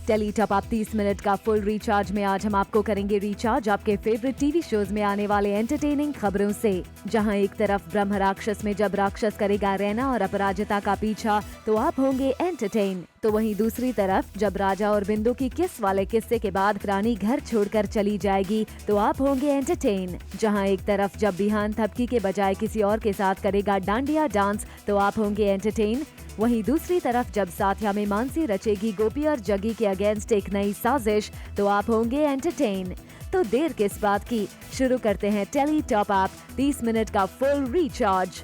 Tele top Up 30 minute का full recharge में आज हम आपको करेंगे रिचार्ज आपके फेवरेट टीवी शोज में आने वाले एंटरटेनिंग खबरों से। जहां एक तरफ ब्रह्म राक्षस में जब राक्षस करेगा रैना और अपराजिता का पीछा तो आप होंगे एंटरटेन, तो वहीं दूसरी तरफ जब राजा और बिंदु की किस वाले किस्से के बाद रानी घर छोड़कर चली जाएगी तो आप होंगे एंटरटेन। जहां एक तरफ जब बिहान थपकी के बजाय किसी और के साथ करेगा डांडिया डांस तो आप होंगे एंटरटेन। वहीं दूसरी तरफ जब साथिया में मानसी रचेगी गोपी और जग्गी के अगेंस्ट एक नई साजिश तो आप होंगे एंटरटेन। तो देर किस बात की, शुरू करते हैं टेली टॉप अप 30 मिनट का फुल रिचार्ज।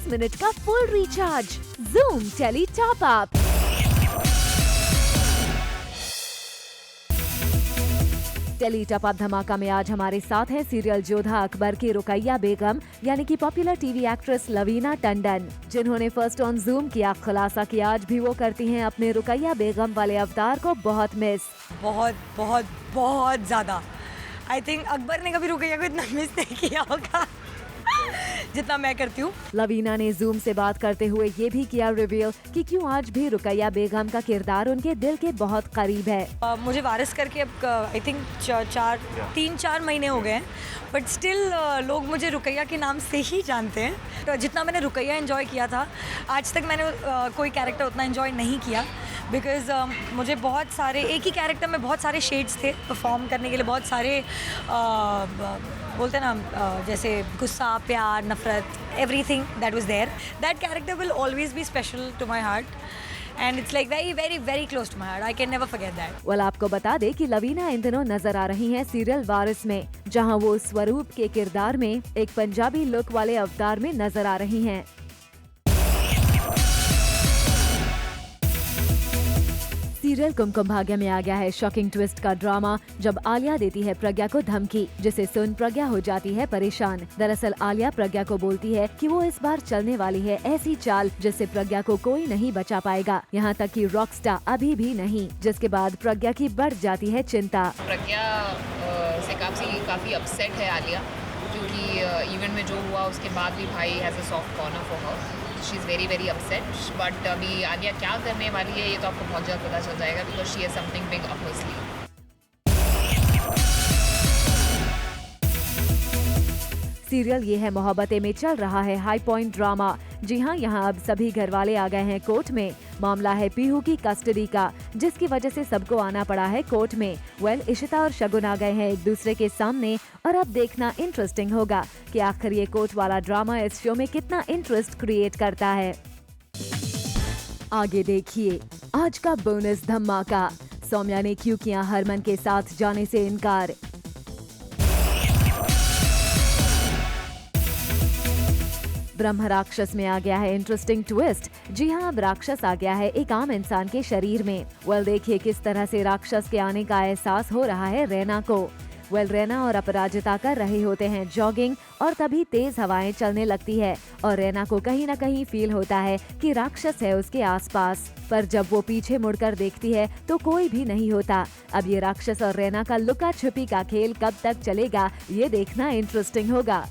मिनट का full recharge Zoom Tele top Up. Tele top Up धमाका में आज हमारे साथ हैं सीरियल जोधा अकबर की रुकैया बेगम यानी कि popular TV actress Lavina Tandon, जिन्होंने फर्स्ट ऑन जूम किया खुलासा कि आज भी वो करती हैं अपने रुकैया बेगम वाले अवतार को बहुत मिस। बहुत बहुत बहुत ज्यादा। आई थिंक अकबर ने कभी रुकैया को इतना मिस नहीं किया होगा जितना मैं करती हूँ। लवीना ने जूम से बात करते हुए ये भी किया रिवील कि क्यों आज भी रुकैया बेगम का किरदार उनके दिल के बहुत करीब है। मुझे वारिस करके अब आई थिंक 3-4 महीने हो गए हैं, बट स्टिल लोग मुझे रुकैया के नाम से ही जानते हैं। तो जितना मैंने रुकैया एंजॉय किया था आज तक मैंने कोई कैरेक्टर उतना एंजॉय नहीं किया, बिकॉज मुझे बहुत सारे एक ही कैरेक्टर में बहुत सारे शेड्स थे परफॉर्म करने के लिए। बहुत सारे बोलते हैं ना जैसे गुस्सा, प्यार, नफरत, everything that was there. That character will always be special to my heart and it's like very very very close to my heart. I can never forget that. Well आपको बता दे कि लवीना इन दिनों नजर आ रही हैं सीरियल वारिस में, जहां वो स्वरूप के किरदार में एक पंजाबी लुक वाले अवतार में नजर आ रही हैं। सीरियल कुमकुम भाग्य में आ गया है शॉकिंग ट्विस्ट का ड्रामा, जब आलिया देती है प्रज्ञा को धमकी, जिसे सुन प्रज्ञा हो जाती है परेशान। दरअसल आलिया प्रज्ञा को बोलती है कि वो इस बार चलने वाली है ऐसी चाल जिससे प्रज्ञा को कोई नहीं बचा पाएगा, यहाँ तक कि रॉकस्टार अभी भी नहीं, जिसके बाद प्रज्ञा की बढ़ जाती है चिंता। प्रज्ञा से काफी अपसेट है आलिया, क्योंकि इवेंट में जो हुआ उसके बाद भी भाई has a soft corner for her. She is very very upset, but अभी आलिया क्या करने वाली है ये तो आपको बहुत जल्द पता चल जाएगा, because she has something big up her sleeve. Serial ये है मोहब्बतें में चल रहा है हाई पॉइंट ड्रामा। जी हाँ, यहाँ अब सभी घर वाले आ गए हैं कोर्ट में। मामला है पीहू की कस्टडी का, जिसकी वजह से सबको आना पड़ा है कोर्ट में। वेल इशिता और शगुन आ गए हैं एक दूसरे के सामने और अब देखना इंटरेस्टिंग होगा कि आखिर ये कोर्ट वाला ड्रामा इस शो में कितना इंटरेस्ट क्रिएट करता है। आगे देखिए आज का बोनस धमाका, सौम्या ने क्यों किया हरमन के साथ जाने से इनकार। ब्रह्म राक्षस में आ गया है इंटरेस्टिंग ट्विस्ट। जी हाँ, अब राक्षस आ गया है एक आम इंसान के शरीर में। वेल देखिए किस तरह से राक्षस के आने का एहसास हो रहा है रैना को। वेल रैना और अपराजिता कर रहे होते हैं जॉगिंग और तभी तेज हवाएं चलने लगती है और रैना को कहीं न कहीं फील होता है कि राक्षस है उसके आसपास। पर जब वो पीछे मुड़कर देखती है तो कोई भी नहीं होता। अब ये राक्षस और रैना का लुका छुपी का खेल कब तक चलेगा ये देखना इंटरेस्टिंग होगा।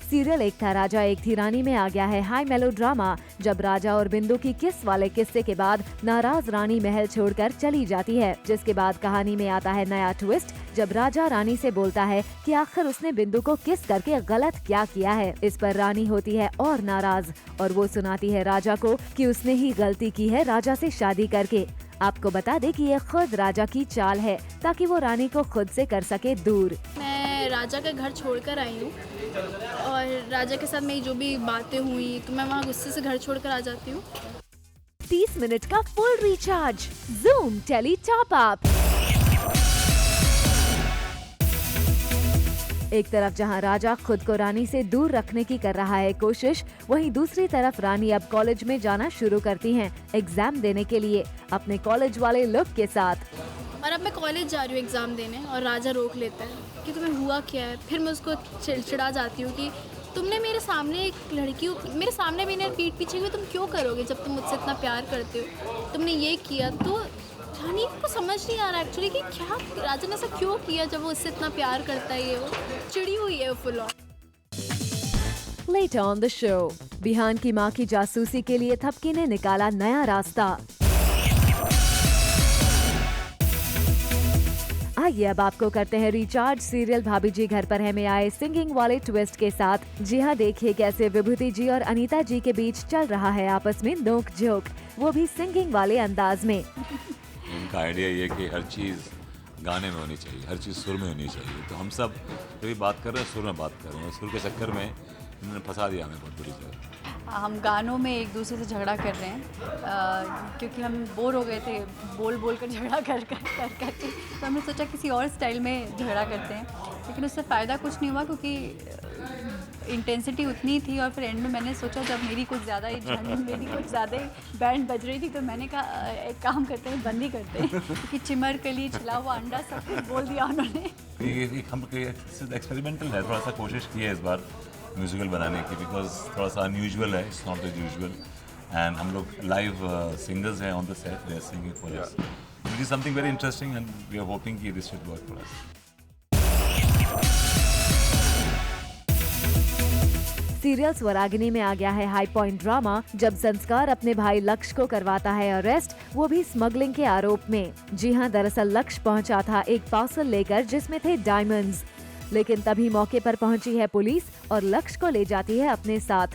सीरियल एक था राजा एक थी रानी में आ गया है हाई मेलो ड्रामा, जब राजा और बिंदु की किस वाले किस्से के बाद नाराज रानी महल छोड़कर चली जाती है, जिसके बाद कहानी में आता है नया ट्विस्ट, जब राजा रानी से बोलता है कि आखिर उसने बिंदु को किस करके गलत क्या किया है। इस पर रानी होती है और नाराज और वो सुनाती है राजा को कि उसने ही गलती की है राजा से शादी करके। आपको बता दे कि ये खुद राजा की चाल है ताकि वो रानी को खुद से कर सके दूर। मैं राजा का घर छोड़कर आई हूँ और राजा के साथ मेरी जो भी बातें हुई तो मैं वहाँ गुस्से से घर छोड़कर आ जाती हूँ। 30 मिनट का full recharge Zoom Tele top Up. एक तरफ जहां राजा खुद को रानी से दूर रखने की कर रहा है कोशिश, वहीं दूसरी तरफ रानी अब कॉलेज में जाना शुरू करती हैं एग्जाम देने के लिए अपने कॉलेज वाले लुक के साथ। और अब मैं कॉलेज जा रही हूँ एग्ज़ाम देने और राजा रोक लेता है कि तुम्हें हुआ क्या है। फिर मैं उसको चिड़चिड़ा जाती हूँ कि तुमने मेरे सामने एक लड़की मेरे सामने भी पीठ पीछे हुई, तुम क्यों करोगे जब तुम मुझसे इतना प्यार करते हो। तुमने ये किया तो हनी को समझ नहीं आ रहा एक्चुअली कि क्या राजा ने ऐसा क्यों किया जब वो इससे इतना प्यार करता है। ये वो चिड़ी हुई है full on. Later on the show, बिहान की मां की जासूसी के लिए थपकी ने निकाला नया रास्ता। आइए अब आपको करते हैं रिचार्ज। सीरियल भाभी जी घर पर है में आए सिंगिंग वाले ट्विस्ट के साथ। जी हाँ, देखिए कैसे विभूति जी और अनीता जी के बीच चल रहा है आपस में नोक झोंक, वो भी सिंगिंग वाले अंदाज में। उनका आइडिया ये कि हर चीज़ गाने में होनी चाहिए, हर चीज़ सुर में होनी चाहिए। तो हम सब जो भी बात कर रहे हैं सुर में बात कर रहे हैं। सुर के चक्कर में इन्होंने फंसा दिया हमें बहुत बुरी तरह। हम गानों में एक दूसरे से झगड़ा कर रहे हैं क्योंकि हम बोर हो गए थे बोल कर झगड़ा कर के। तो हमने सोचा किसी और स्टाइल में झगड़ा करते हैं, लेकिन उससे फ़ायदा कुछ नहीं हुआ क्योंकि इंटेंसिटी उतनी थी। और फिर एंड में मैंने सोचा जब मेरी कुछ ज़्यादा ही बैंड बज रही थी तो मैंने कहा एक काम करते हैं, बंद ही करते हैं क्योंकि चिमर कली छिला हुआ अंडा सब कुछ बोल दिया उन्होंने। हम एक्सपेरिमेंटल है, थोड़ा सा कोशिश की है इस बार म्यूजिकल बनाने की, बिकॉज थोड़ा सा अनयूजुअल है, it's not the usual. And हम लोग लाइव सिंगर्स हैं on the set, they are singing for us. It is something very interesting and we are hoping कि this should work for us. Serial Swaragini में आ गया है high point drama, जब संस्कार अपने भाई लक्ष्य को करवाता है अरेस्ट, वो भी स्मगलिंग के आरोप में। जी हाँ, दरअसल लक्ष्य पहुंचा था एक पार्सल लेकर जिसमें थे डायमंड्स, लेकिन तभी मौके पर पहुंची है पुलिस और लक्ष्य को ले जाती है अपने साथ।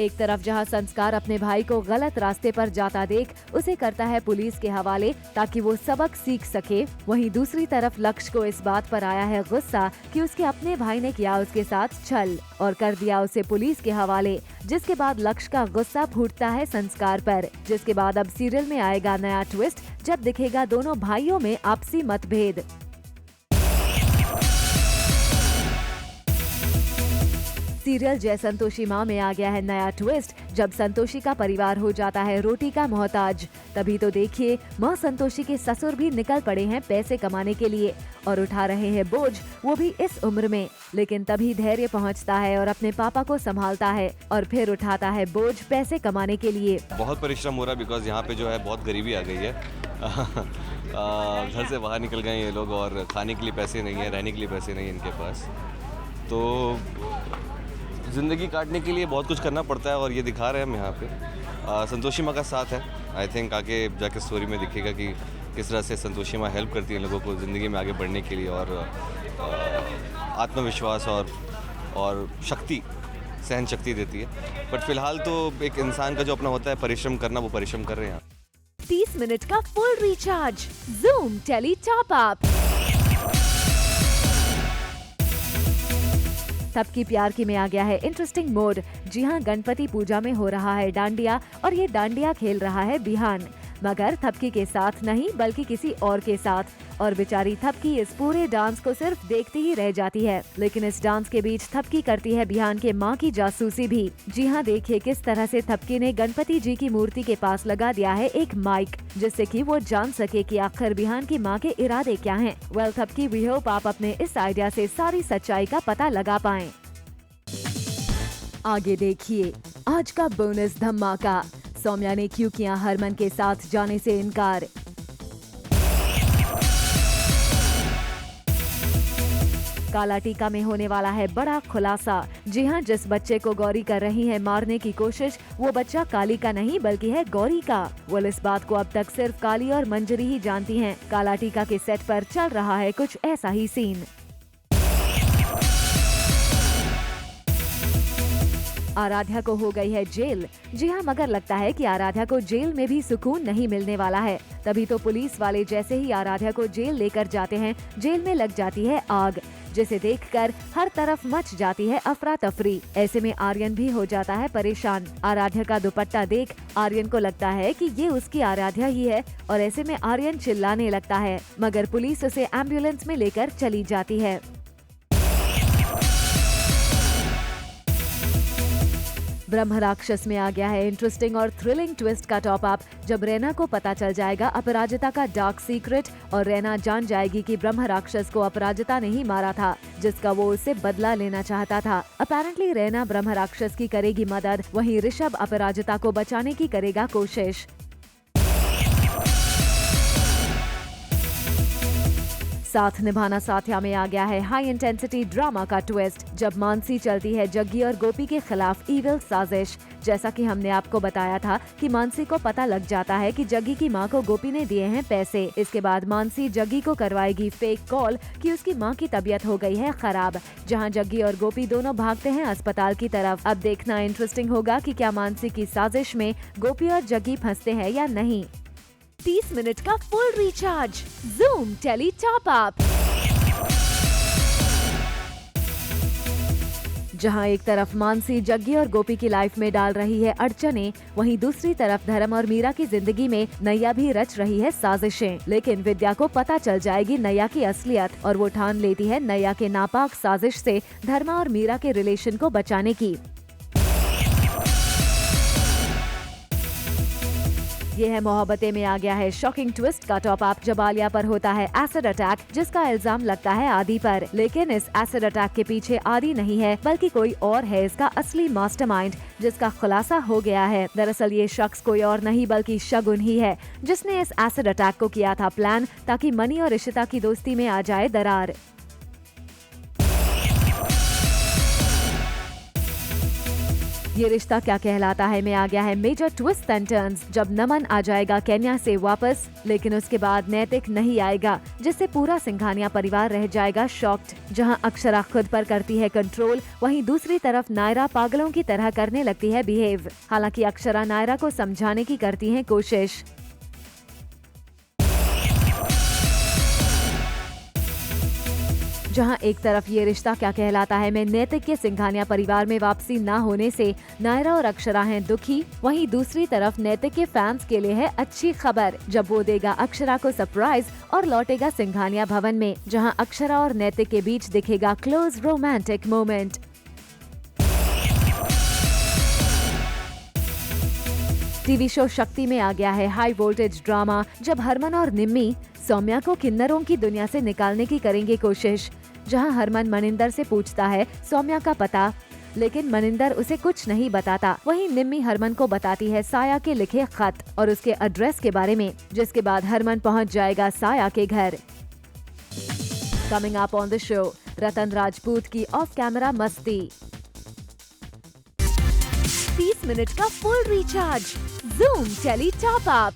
एक तरफ जहां संस्कार अपने भाई को गलत रास्ते पर जाता देख उसे करता है पुलिस के हवाले ताकि वो सबक सीख सके, वहीं दूसरी तरफ लक्ष्य को इस बात पर आया है गुस्सा कि उसके अपने भाई ने किया उसके साथ छल और कर दिया उसे पुलिस के हवाले, जिसके बाद लक्ष्य का गुस्सा फूटता है संस्कार पर। जिसके बाद अब सीरियल में आएगा नया ट्विस्ट, जब दिखेगा दोनों भाइयों में आपसी मतभेद। सीरियल जय संतोषी माँ में आ गया है नया ट्विस्ट, जब संतोषी का परिवार हो जाता है रोटी का मोहताज। तभी तो देखिए माँ संतोषी के ससुर भी निकल पड़े हैं पैसे कमाने के लिए और उठा रहे हैं बोझ, वो भी इस उम्र में। लेकिन तभी धैर्य पहुँचता है और अपने पापा को संभालता है और फिर उठाता है बोझ पैसे कमाने के लिए। बहुत परिश्रम हो रहा है बिकॉज यहाँ पे जो है बहुत गरीबी आ गई है। घर से बाहर निकल गए ये लोग और खाने के लिए पैसे नहीं है, रहने के लिए पैसे नहीं है इनके पास। तो ज़िंदगी काटने के लिए बहुत कुछ करना पड़ता है और ये दिखा रहे हैं हम यहाँ पे। संतोषी माँ का साथ है, आई थिंक आगे जाके स्टोरी में दिखेगा कि किस तरह से संतोषी माँ हेल्प करती है लोगों को ज़िंदगी में आगे बढ़ने के लिए और आत्मविश्वास और शक्ति, सहन शक्ति देती है। बट फिलहाल तो एक इंसान का जो अपना होता है परिश्रम करना, वो परिश्रम कर रहे हैं। 30 मिनट का full recharge Zoom tele top Up. सबकी प्यार की में आ गया है इंटरेस्टिंग मोड। जी हाँ, गणपति पूजा में हो रहा है डांडिया और ये डांडिया खेल रहा है बिहान, मगर थपकी के साथ नहीं बल्कि किसी और के साथ। और बेचारी थपकी इस पूरे डांस को सिर्फ देखती ही रह जाती है। लेकिन इस डांस के बीच थपकी करती है बिहान के माँ की जासूसी भी। जी हाँ, देखिए किस तरह से थपकी ने गणपति जी की मूर्ति के पास लगा दिया है एक माइक, जिससे कि वो जान सके कि आखिर बिहान की माँ के इरादे क्या हैं। वेल थपकी, वी होप आप अपने इस आइडिया से सारी सच्चाई का पता लगा पाएं। आगे देखिए आज का बोनस धमाका। सौम्या ने क्यों किया हरमन के साथ जाने से इनकार। काला टीका में होने वाला है बड़ा खुलासा। जी हाँ, जिस बच्चे को गौरी कर रही है मारने की कोशिश, वो बच्चा काली का नहीं बल्कि है गौरी का। वो इस बात को अब तक सिर्फ काली और मंजरी ही जानती हैं। काला टीका के सेट पर चल रहा है कुछ ऐसा ही सीन। आराध्या को हो गई है जेल। जी हाँ, मगर लगता है कि आराध्या को जेल में भी सुकून नहीं मिलने वाला है। तभी तो पुलिस वाले जैसे ही आराध्या को जेल लेकर जाते हैं, जेल में लग जाती है आग, जिसे देखकर हर तरफ मच जाती है अफरा तफरी। ऐसे में आर्यन भी हो जाता है परेशान। आराध्या का दुपट्टा देख आर्यन को लगता है कि ये उसकी आराध्या ही है और ऐसे में आर्यन चिल्लाने लगता है, मगर पुलिस उसे एम्बुलेंस में लेकर चली जाती है। ब्रह्म राक्षस में आ गया है इंटरेस्टिंग और थ्रिलिंग ट्विस्ट का टॉप अप, जब रैना को पता चल जाएगा अपराजिता का डार्क सीक्रेट और रैना जान जाएगी कि ब्रह्म राक्षस को अपराजिता ने ही मारा था, जिसका वो उससे बदला लेना चाहता था। अपेरेंटली रैना ब्रह्म राक्षस की करेगी मदद, वहीं ऋषभ अपराजिता को बचाने की करेगा कोशिश। साथ निभाना साथिया में आ गया है हाई इंटेंसिटी ड्रामा का ट्विस्ट, जब मानसी चलती है जग्गी और गोपी के खिलाफ इविल साजिश। जैसा कि हमने आपको बताया था कि मानसी को पता लग जाता है कि जग्गी की मां को गोपी ने दिए हैं पैसे। इसके बाद मानसी जग्गी को करवाएगी फेक कॉल कि उसकी मां की तबीयत हो गई है खराब, जहां जग्गी और गोपी दोनों भागते हैं अस्पताल की तरफ। अब देखना इंटरेस्टिंग होगा कि क्या मानसी की साजिश में गोपी और जग्गी फंसते हैं या नहीं। 30 मिनट का full recharge, Zoom tele top Up. जहां एक तरफ मानसी जग्गी और गोपी की लाइफ में डाल रही है अड़चने, वहीं दूसरी तरफ धर्म और मीरा की जिंदगी में नैया भी रच रही है साजिशें। लेकिन विद्या को पता चल जाएगी नैया की असलियत और वो ठान लेती है नैया के नापाक साजिश से धर्मा और मीरा के रिलेशन को बचाने की। ये है मोहब्बतें में आ गया है शॉकिंग ट्विस्ट का टॉप अप, जब आलिया पर होता है एसिड अटैक, जिसका इल्जाम लगता है आदि पर। लेकिन इस एसिड अटैक के पीछे आदि नहीं है बल्कि कोई और है इसका असली मास्टरमाइंड, जिसका खुलासा हो गया है। दरअसल ये शख्स कोई और नहीं बल्कि शगुन ही है, जिसने इस एसिड अटैक को किया था प्लान ताकि मनी और इशिता की दोस्ती में आ जाए दरार। ये रिश्ता क्या कहलाता है में आ गया है मेजर ट्विस्ट एंड टर्न्स, जब नमन आ जाएगा केन्या से वापस, लेकिन उसके बाद नैतिक नहीं आएगा, जिससे पूरा सिंघानिया परिवार रह जाएगा शॉक्ड। जहां अक्षरा खुद पर करती है कंट्रोल, वहीं दूसरी तरफ नायरा पागलों की तरह करने लगती है बिहेव। हालांकि अक्षरा नायरा को समझाने की करती है कोशिश। जहां एक तरफ ये रिश्ता क्या कहलाता है में नैतिक के सिंघानिया परिवार में वापसी न होने से नायरा और अक्षरा हैं दुखी, वहीं दूसरी तरफ नैतिक के फैंस के लिए है अच्छी खबर, जब वो देगा अक्षरा को सरप्राइज और लौटेगा सिंघानिया भवन में, जहां अक्षरा और नैतिक के बीच दिखेगा close romantic moment. TV show शक्ति में आ गया है हाई वोल्टेज ड्रामा, जब हरमन और निम्मी सौम्या को किन्नरों की दुनिया से निकालने की करेंगे कोशिश। जहां हरमन मनिंदर से पूछता है सौम्या का पता, लेकिन मनिंदर उसे कुछ नहीं बताता। वहीं निम्मी हरमन को बताती है साया के लिखे खत और उसके एड्रेस के बारे में, जिसके बाद हरमन पहुंच जाएगा साया के घर। Coming up on the show, Ratan Rajput की ऑफ कैमरा मस्ती। 30 मिनट का full recharge, Zoom tele top up.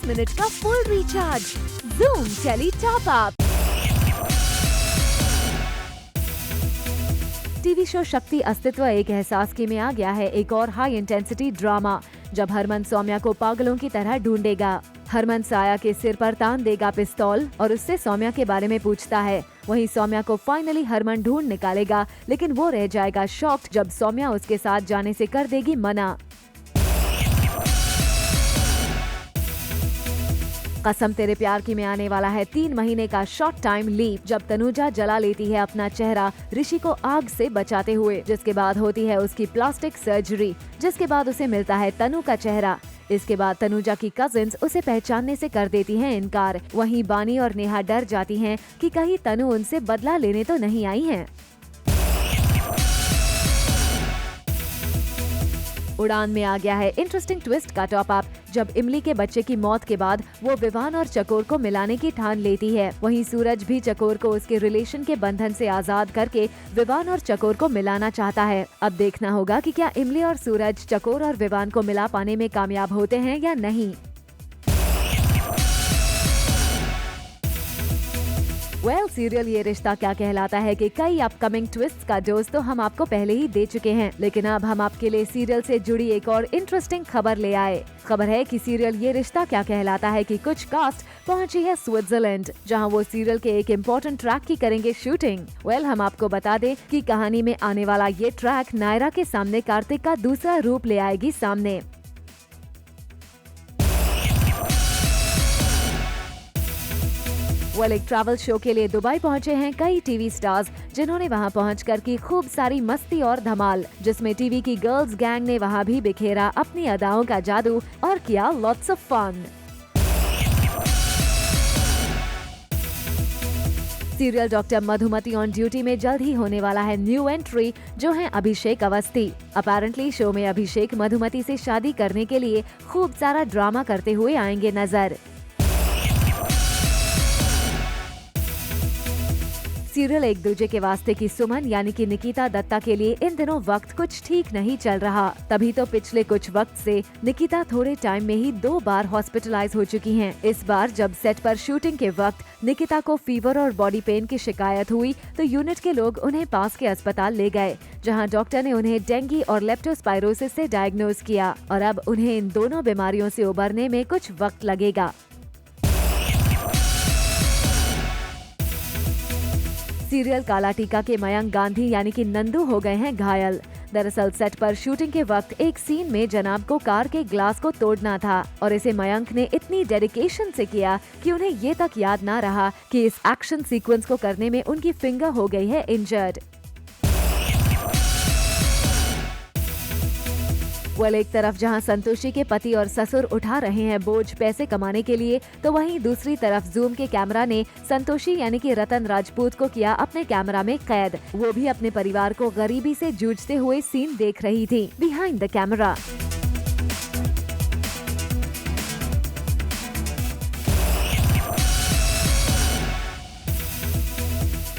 Minute का full recharge, Zoom tele top up. TV show Shakti Astitva एक एहसास की में आ गया है एक और हाई इंटेंसिटी ड्रामा, जब हरमन सौम्या को पागलों की तरह ढूंढेगा। हरमन साया के सिर पर तान देगा पिस्तौल और उससे सौम्या के बारे में पूछता है। वहीं सौम्या को फाइनली हरमन ढूंढ निकालेगा, लेकिन वो रह जाएगा शॉक्ड जब सौम्या उसके साथ जाने से कर देगी मना। कसम तेरे प्यार की में आने वाला है 3 महीने का शॉर्ट टाइम लीव, जब तनुजा जला लेती है अपना चेहरा ऋषि को आग से बचाते हुए, जिसके बाद होती है उसकी प्लास्टिक सर्जरी, जिसके बाद उसे मिलता है तनु का चेहरा। इसके बाद तनुजा की कजिन्स उसे पहचानने से कर देती हैं इनकार। वहीं बानी और नेहा डर जाती हैं कि कहीं तनु उनसे बदला लेने तो नहीं आई हैं। उड़ान में आ गया है इंटरेस्टिंग ट्विस्ट का टॉप अप, जब इमली के बच्चे की मौत के बाद वो विवान और चकोर को मिलाने की ठान लेती है। वहीं सूरज भी चकोर को उसके रिलेशन के बंधन से आजाद करके विवान और चकोर को मिलाना चाहता है। अब देखना होगा कि क्या इमली और सूरज चकोर और विवान को मिला पाने में कामयाब होते हैं या नहीं। सीरियल ये रिश्ता क्या कहलाता है कि कई अपकमिंग ट्विस्ट का डोज तो हम आपको पहले ही दे चुके हैं, लेकिन अब हम आपके लिए सीरियल से जुड़ी एक और इंटरेस्टिंग खबर ले आए। खबर है कि सीरियल ये रिश्ता क्या कहलाता है कि कुछ कास्ट पहुंची है स्विट्जरलैंड, जहां वो सीरियल के एक इम्पोर्टेंट ट्रैक की करेंगे शूटिंग। हम आपको बता दें कि कहानी में आने वाला ये ट्रैक नायरा के सामने कार्तिक का दूसरा रूप ले आएगी सामने। वेल, एक ट्रैवल शो के लिए दुबई पहुंचे हैं कई टीवी स्टार्स, जिन्होंने वहां पहुंचकर की खूब सारी मस्ती और धमाल, जिसमें टीवी की गर्ल्स गैंग ने वहां भी बिखेरा अपनी अदाओं का जादू और किया lots of fun. Serial doctor Madhumati on duty में जल्द ही होने वाला है न्यू एंट्री, जो है अभिषेक अवस्थी। अपेरेंटली शो में अभिषेक मधुमती से शादी करने के लिए खूब सारा ड्रामा करते हुए आएंगे नजर। सीरियल एक दूजे के वास्ते की सुमन यानी कि निकिता दत्ता के लिए इन दिनों वक्त कुछ ठीक नहीं चल रहा। तभी तो पिछले कुछ वक्त से निकिता थोड़े टाइम में ही 2 बार हॉस्पिटलाइज हो चुकी हैं। इस बार जब सेट पर शूटिंग के वक्त निकिता को फीवर और बॉडी पेन की शिकायत हुई तो यूनिट के लोग उन्हें पास के अस्पताल ले गए, जहां डॉक्टर ने उन्हें डेंगू और लेप्टोस्पायरोसिस से डायग्नोज किया और अब उन्हें इन दोनों बीमारियों से उबरने में कुछ वक्त लगेगा। सीरियल काला टीका के मयंक गांधी यानी कि नंदू हो गए हैं घायल। दरअसल सेट पर शूटिंग के वक्त एक सीन में जनाब को कार के ग्लास को तोड़ना था और इसे मयंक ने इतनी डेडिकेशन से किया कि उन्हें ये तक याद ना रहा कि इस एक्शन सीक्वेंस को करने में उनकी फिंगर हो गई है इंजर्ड। वेल, एक तरफ जहां संतोषी के पति और ससुर उठा रहे हैं बोझ पैसे कमाने के लिए, तो वहीं दूसरी तरफ जूम के कैमरा ने संतोषी यानी कि रतन राजपूत को किया अपने कैमरा में कैद। वो भी अपने परिवार को गरीबी से जूझते हुए सीन देख रही थी बिहाइंड द कैमरा।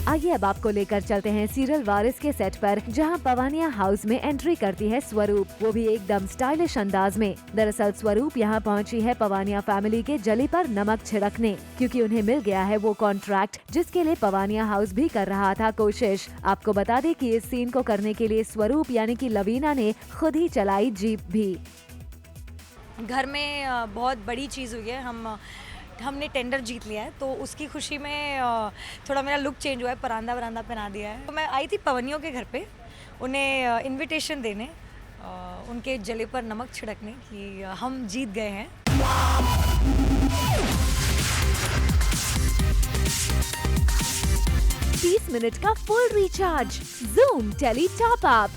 आइए अब आपको लेकर चलते हैं सीरियल वारिस के सेट पर, जहां पवानिया हाउस में एंट्री करती है स्वरूप, वो भी एकदम स्टाइलिश अंदाज में। दरअसल स्वरूप यहां पहुंची है पवानिया फैमिली के जली पर नमक छिड़कने, क्योंकि उन्हें मिल गया है वो कॉन्ट्रैक्ट जिसके लिए पवानिया हाउस भी कर रहा था कोशिश। आपको बता दें कि इस सीन को करने के लिए स्वरूप यानी कि लवीना ने खुद ही चलाई जीप भी। घर में बहुत बड़ी चीज़ हुई है, हमने टेंडर जीत लिया है, तो उसकी खुशी में थोड़ा मेरा लुक चेंज हुआ है, परांदा वरांदा पहना दिया है। तो मैं आई थी पवनियों के घर पे उन्हें इनविटेशन देने, उनके जले पर नमक छिड़कने कि हम जीत गए हैं। 30 मिनट का full recharge, Zoom tele top up.